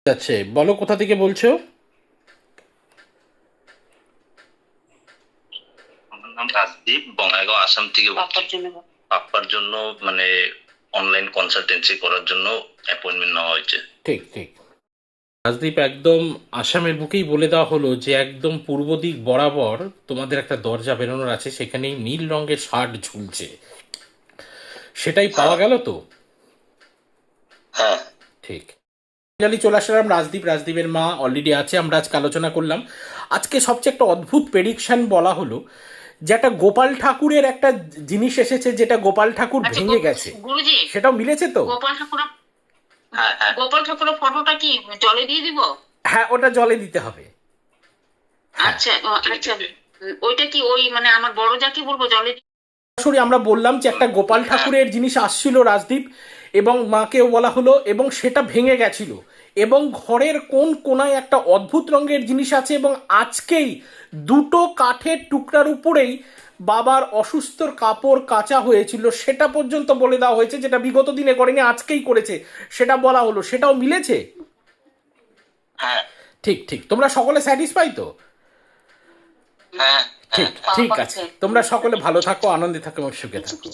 যাচ্ছে, বলো কোথা থেকে বলছো? আমার নাম রাজদীপ, বঙ্গাইগাঁও, আসাম থেকে বলছি। পাপ্পার জন্য মানে অনলাইন কনসালটেন্সি করার জন্য অ্যাপয়েন্টমেন্ট নেওয়া হয়েছে। ঠিক ঠিক। রাজদীপ, একদম আসামের বুকেই বলে দেওয়া হলো যে একদম পূর্ব দিক বরাবর তোমাদের একটা দরজা বেরোনোর আছে, সেখানেই নীল রঙের শার্ট ঝুলছে, সেটাই পাওয়া হ্যাঁ, গেল তো? হ্যাঁ, ঠিক। ফাইনালি চলে আসলাম রাজদীপ, রাজদীপের মা অলরেডি আছে, আমরা আজকে আলোচনা করলাম। আজকে সবচেয়ে একটা অদ্ভুত প্রেডিকশন বলা হলো যে একটা গোপাল ঠাকুরের একটা জিনিস এসেছে, যেটা গোপাল ঠাকুর আচ্ছা ভেঙে গেছে, গুরুজি, সেটাও মিলেছে তো? গোপাল ঠাকুর, হ্যাঁ, হ্যাঁ, গোপাল ঠাকুরের ফটোটা কি জলে দিয়ে দিব? হ্যাঁ, ওটা জলে দিতে হবে। হ্যাঁ, আচ্ছা আচ্ছা, ওইটা কি ওই মানে আমার বড় যাকে বলবো জলে সরাসরি আমরা বললাম যে একটা গোপাল ঠাকুরের জিনিস আসছিল রাজদীপ, এবং মাকেও বলা হলো, এবং সেটা ভেঙে গেছিল, এবং ঘরের কোন কোনায় একটা অদ্ভুত রঙের জিনিস আছে, এবং আজকেই দুটো কাঠের টুকরার উপরেই বাবার অসুস্থর কাপড় কাচা হয়েছিল, সেটা পর্যন্ত বলে দেওয়া হয়েছে, যেটা বিগত দিনে করেনি, আজকেই করেছে, সেটা বলা হলো, সেটাও মিলেছে। হ্যাঁ, ঠিক ঠিক, তোমরা সকলে স্যাটিসফাই তো? হ্যাঁ, হ্যাঁ, ঠিক ঠিক আছে, তোমরা সকলে ভালো থাকো, আনন্দে থাকো এবং সুখে থাকো।